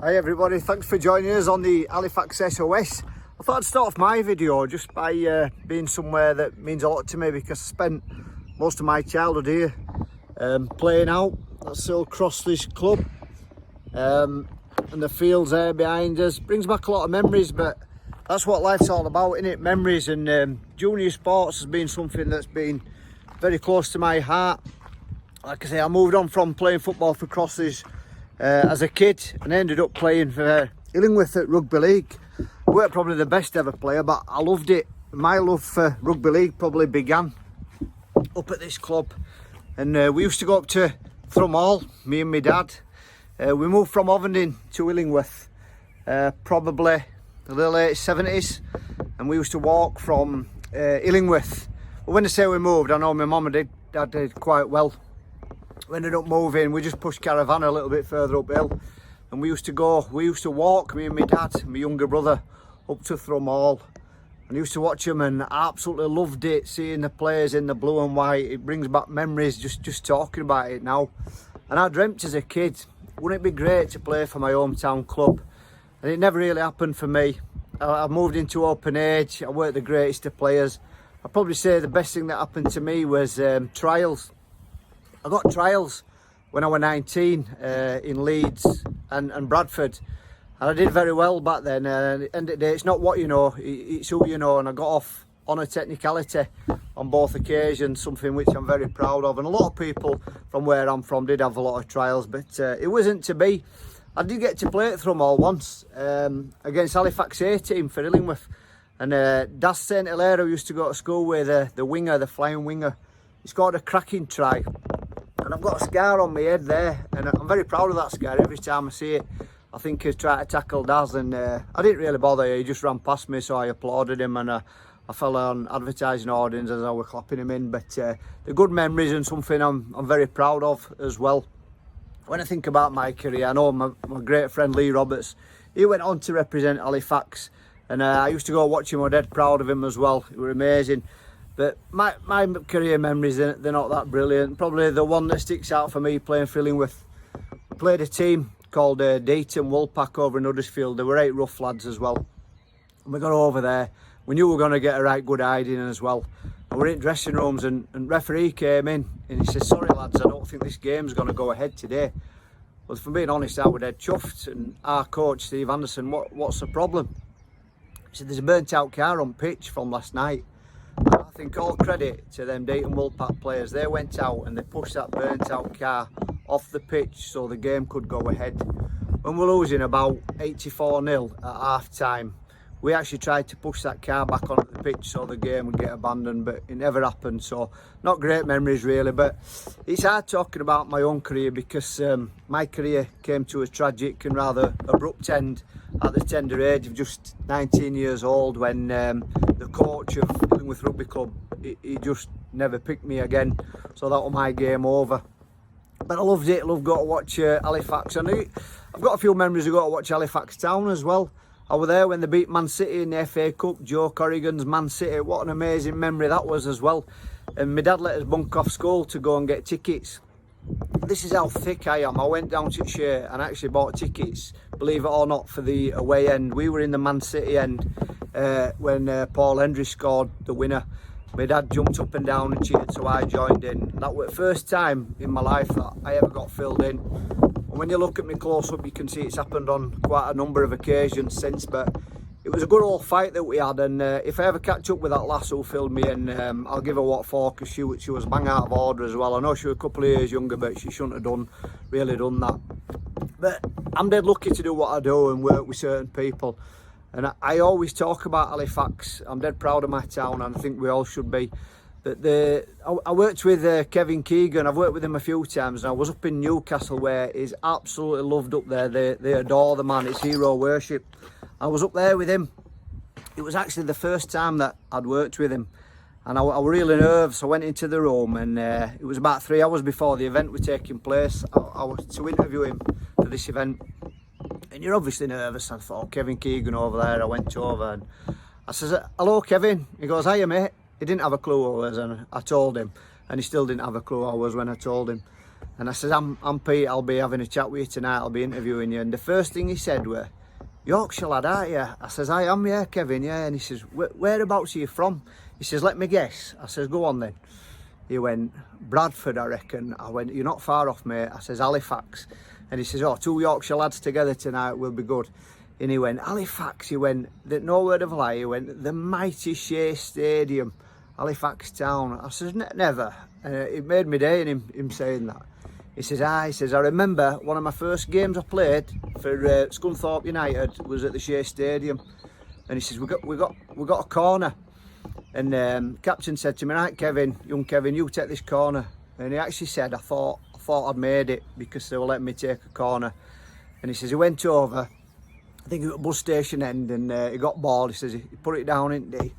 Hi everybody, thanks for joining us on the Halifax SOS. I thought I'd start off my video just by being somewhere that means a lot to me because I spent most of my childhood here playing out. That's Old Crossley's club and the fields there behind us. Brings back a lot of memories, but that's what life's all about, isn't it? Memories. And junior sports has been something that's been very close to my heart. Like I say, I moved on from playing football for Crossley's as a kid and ended up playing for Illingworth at Rugby League. I weren't probably the best ever player, but I loved it. My love for Rugby League probably began up at this club, and we used to go up to Thrum Hall, me and my dad. We moved from Ovendon to Illingworth probably the late 70s, and we used to walk from Illingworth. But when I say we moved, I know my mum and dad did quite well. We ended up moving, we just pushed caravan a little bit further uphill, and we used to walk, me and my dad and my younger brother, up to Thrum Hall, and I used to watch them and I absolutely loved it, seeing the players in the blue and white. It brings back memories just talking about it now. And I dreamt as a kid, wouldn't it be great to play for my hometown club? And it never really happened for me. I moved into open age, I weren't the greatest of players. I'd probably say the best thing that happened to me was trials. I got trials when I was 19 in Leeds and Bradford, and I did very well back then. End of the day, it's not what you know, it's who you know, and I got off on a technicality on both occasions, something which I'm very proud of. And a lot of people from where I'm from did have a lot of trials, but it wasn't to be. I did get to play at Thrum Hall once against Halifax A team for Illingworth, and Das St Hilaire, who used to go to school with, the winger, the flying winger, he scored a cracking try. And I've got a scar on my head there, and I'm very proud of that scar. Every time I see it, I think he's trying to tackle Daz, and I didn't really bother. He just ran past me, so I applauded him, and I fell on advertising audience as I was clapping him in. But the good memories and something I'm very proud of as well. When I think about my career, I know my great friend Lee Roberts, he went on to represent Halifax, and I used to go watch him. I'm dead proud of him as well. It was amazing. But my career memories, they're not that brilliant. Probably the one that sticks out for me playing for Illingworth, I played a team called Dayton Woolpack over in Huddersfield. There were 8 rough lads as well. And we got over there. We knew we were going to get a right good hiding as well. And we're in dressing rooms, and referee came in and he said, "Sorry lads, I don't think this game's going to go ahead today." Well, if I'm being honest, I was dead chuffed. And our coach, Steve Anderson, what's the problem? He said, "There's a burnt out car on pitch from last night." I think all credit to them Dayton Woolpack players. They went out and they pushed that burnt out car off the pitch so the game could go ahead. When we're losing about 84-0 at half time, we actually tried to push that car back onto the pitch so the game would get abandoned, but it never happened. So not great memories really, but it's hard talking about my own career because my career came to a tragic and rather abrupt end at the tender age of just 19 years old when the coach of Illingworth Rugby Club, he just never picked me again. So that was my game over. But I loved it. I loved going to watch Halifax. And I've got a few memories of going to watch Halifax Town as well. I was there when they beat Man City in the FA Cup, Joe Corrigan's Man City. What an amazing memory that was as well. And my dad let us bunk off school to go and get tickets. This is how thick I am. I went down to Share and actually bought tickets, believe it or not, for the away end. We were in the Man City end when Paul Hendry scored the winner. My dad jumped up and down and cheered, so I joined in. That was the first time in my life that I ever got filled in. And when you look at me close up, you can see it's happened on quite a number of occasions since, but it was a good old fight that we had. And if I ever catch up with that lass who filled me in, I'll give her what for, because she was bang out of order as well. I know she was a couple of years younger, but she shouldn't have really done that. But I'm dead lucky to do what I do and work with certain people. And I always talk about Halifax. I'm dead proud of my town, and I think we all should be. But I worked with Kevin Keegan. I've worked with him a few times, and I was up in Newcastle where he's absolutely loved up there. They adore the man. It's hero worship. I was up there with him. It was actually the first time that I'd worked with him, and I was really nervous. I went into the room, and it was about 3 hours before the event was taking place. I was to interview him for this event, and you're obviously nervous. I thought, Kevin Keegan over there. I went over and I says, "Hello Kevin." He goes, "Hiya mate." He didn't have a clue who I was, and I told him, and he still didn't have a clue who I was when I told him. And I says, I'm Pete, I'll be having a chat with you tonight, I'll be interviewing you. And the first thing he said were, Yorkshire lad, aren't you? I says, I am, yeah, Kevin, yeah. And he says, whereabouts are you from? He says, let me guess. I says, go on then. He went, Bradford, I reckon. I went, you're not far off, mate. I says, Halifax. And he says, oh, 2 Yorkshire lads together tonight will be good. And he went, Halifax. He went, no word of a lie. He went, the mighty Shea Stadium, Halifax town. I says, never. It made me day in him saying that. He says, he says, I remember one of my first games I played for Scunthorpe United was at the Shea Stadium. And he says, we got a corner. And captain said to me, right, Kevin, young Kevin, you take this corner. And he actually said, I thought I'd made it because they were letting me take a corner. And he says, he went over, I think it was a bus station end, and he got bored. He says, he put it down, didn't he?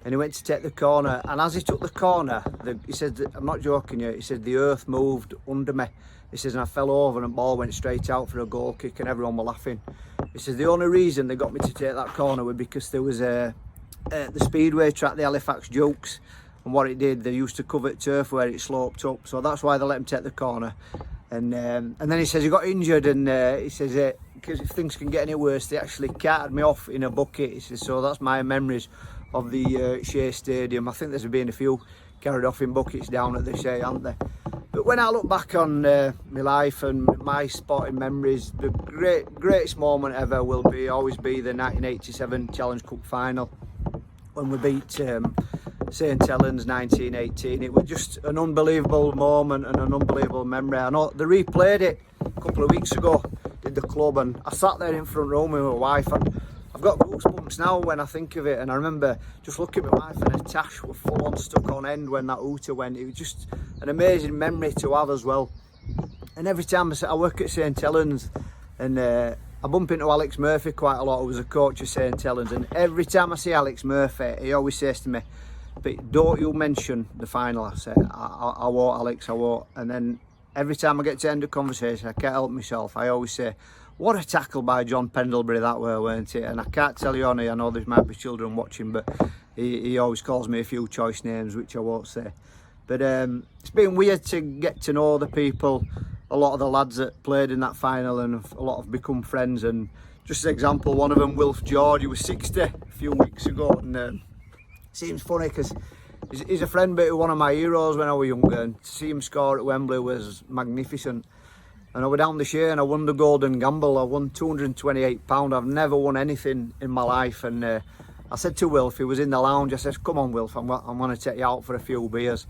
And he went to take the corner, and as he took the corner, he said, I'm not joking you, he said the earth moved under me. He says, and I fell over and the ball went straight out for a goal kick and everyone were laughing. He says, the only reason they got me to take that corner was because there was the speedway track, the Halifax Jukes, and what it did, they used to cover turf where it sloped up, so that's why they let him take the corner. And then he says he got injured, and he says, because if things can get any worse, they actually carted me off in a bucket. He says, so that's my memories of the Shea Stadium. I think there's been a few carried off in buckets down at the Shea, aren't there? But when I look back on my life and my sporting memories, the greatest moment ever will always be the 1987 Challenge Cup final when we beat St Helens 1918. It was just an unbelievable moment and an unbelievable memory. I know they replayed it a couple of weeks ago, did the club, and I sat there in front room with my wife, and I've got goosebumps now when I think of it. And I remember just looking at my wife, and her tash were full on stuck on end when that hooter went. It was just an amazing memory to have as well. And every time I work at St Helens, and I bump into Alex Murphy quite a lot, who was a coach of St Helens, and every time I see Alex Murphy, he always says to me, but don't you mention the final. I say, I won't, Alex, I won't. And then every time I get to end a conversation, I can't help myself, I always say, what a tackle by John Pendlebury that were, weren't it? And I can't tell you on here, I know there might be children watching, but he always calls me a few choice names, which I won't say. But it's been weird to get to know the people, a lot of the lads that played in that final, and a lot have become friends. And just an example, one of them, Wilf George, he was 60 a few weeks ago, and it seems funny because he's a friend, but one of my heroes when I was younger, and to see him score at Wembley was magnificent. And I was down this year and I won the Golden Gamble. I won £228. I've never won anything in my life. And I said to Wilf, he was in the lounge, I said, come on Wilf, I'm going to take you out for a few beers.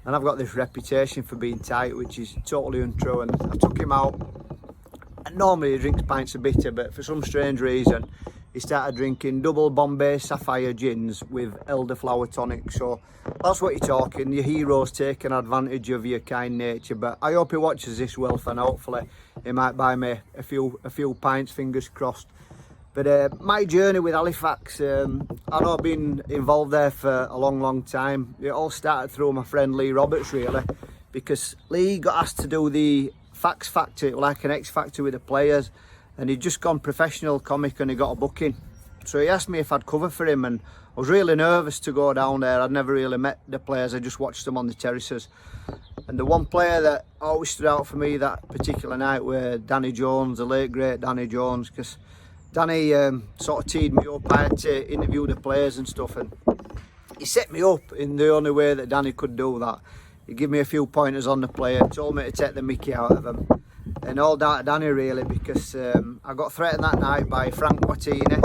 And I've got this reputation for being tight, which is totally untrue. And I took him out. And normally he drinks pints of bitter, but for some strange reason, he started drinking double Bombay Sapphire gins with elderflower tonic. So that's what you're talking, your heroes taking advantage of your kind nature. But I hope he watches this, Wilf, and hopefully he might buy me a few pints, fingers crossed. But my journey with Halifax, I know I've been involved there for a long time. It all started through my friend Lee Roberts, really, because Lee got asked to do the Fax Factor, like an X Factor with the players, and he'd just gone professional comic and he got a booking. So he asked me if I'd cover for him, and I was really nervous to go down there. I'd never really met the players, I just watched them on the terraces. And the one player that always stood out for me that particular night were Danny Jones, the late great Danny Jones, because Danny sort of teed me up. I had to interview the players and stuff, and he set me up in the only way that Danny could do that. He gave me a few pointers on the player, told me to take the mickey out of them. And all down to Danny really, because I got threatened that night by Frank Watini.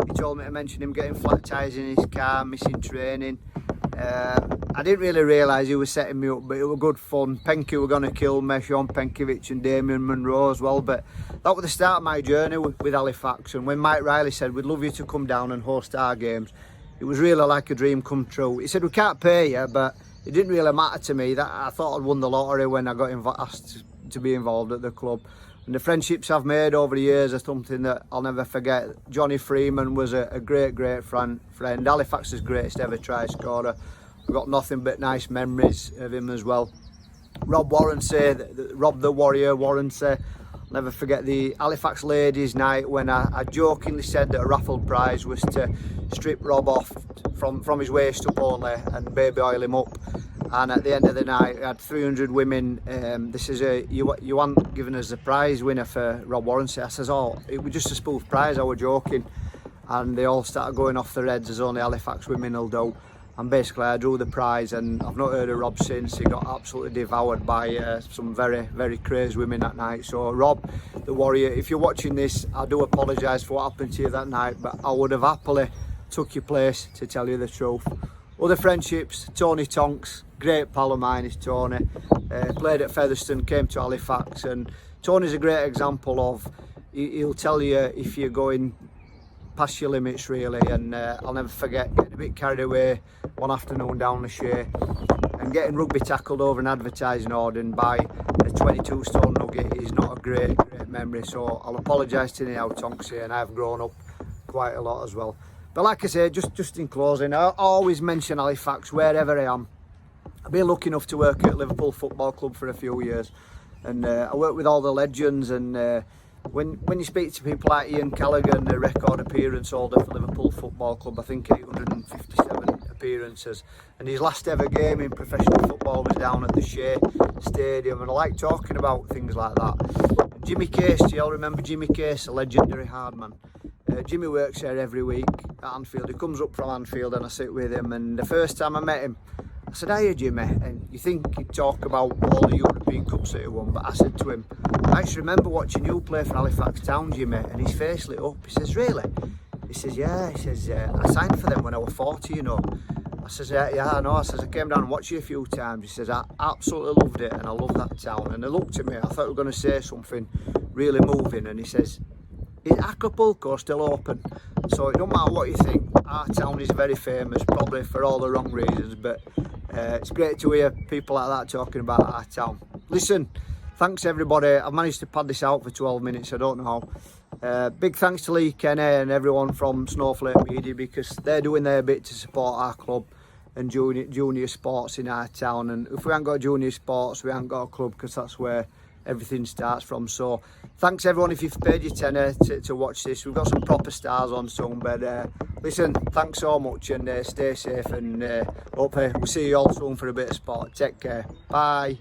He told me to mention him getting flat tyres in his car, missing training. I didn't really realise he was setting me up, but it was good fun. Penke were going to kill me, Sean Penkiewicz and Damien Munro as well. But that was the start of my journey with Halifax. And when Mike Riley said, we'd love you to come down and host our games, it was really like a dream come true. He said, we can't pay you, but it didn't really matter to me. That I thought I'd won the lottery when I got asked to be involved at the club. And the friendships I've made over the years are something that I'll never forget. Johnny Freeman was a great friend. Halifax's greatest ever try scorer. I've got nothing but nice memories of him as well. Rob Warrensay, Rob the Warrior Warrensay. I'll never forget the Halifax Ladies Night when I jokingly said that a raffle prize was to strip Rob off from his waist up only and baby oil him up. and at the end of the night we had 300 women. This is you weren't giving us the prize winner for Rob Warranty. I says, oh, it was just a spoof prize, I was joking. And they all started going off their heads as only Halifax women will do. And basically I drew the prize, and I've not heard of Rob since. He got absolutely devoured by some very, very crazy women that night. So Rob, the warrior, if you're watching this, I do apologise for what happened to you that night, but I would have happily took your place, to tell you the truth. Other friendships, Tony Tonks, great pal of mine is Tony. Played at Featherstone, came to Halifax, and Tony's a great example of, he'll tell you if you're going past your limits really. And I'll never forget getting a bit carried away one afternoon down the Shea and getting rugby tackled over an advertising order by a 22 stone nugget is not a great memory. So I'll apologise to Neil Tonksy, and I've grown up quite a lot as well. But like I say, just in closing, I always mention Halifax wherever I am. I've been lucky enough to work at Liverpool Football Club for a few years, and I work with all the legends. And when you speak to people like Ian Callaghan, the record appearance holder for Liverpool Football Club, I think 857 appearances, and his last ever game in professional football was down at the Shea Stadium, and I like talking about things like that. Jimmy Case, do you all remember Jimmy Case, a legendary hardman? Jimmy works here every week at Anfield. He comes up from Anfield and I sit with him, and the first time I met him I said, hiya Jimmy, and you think he'd talk about all the European Cups that he won, but I said to him, I actually remember watching you play for Halifax Town, Jimmy, and his face lit up. He says, really? He says, yeah. He says, I signed for them when I was 40, you know. I says, yeah, I know. I says, I came down and watched you a few times. He says, I absolutely loved it, and I love that town. And he looked at me, I thought we were going to say something really moving, and he says, is Acapulco still open? So it don't matter what you think, our town is very famous, probably for all the wrong reasons, but it's great to hear people like that talking about our town. Listen, thanks everybody. I've managed to pad this out for 12 minutes, I don't know how. Big thanks to Lee Kenny and everyone from Snowflake Media, because they're doing their bit to support our club and junior sports in our town. And if we haven't got junior sports, we haven't got a club, because that's where everything starts from. So thanks everyone if you've paid your tenner to watch this. We've got some proper stars on soon, but listen, thanks so much, and stay safe, and hopefully we'll see you all soon for a bit of sport. Take care, bye.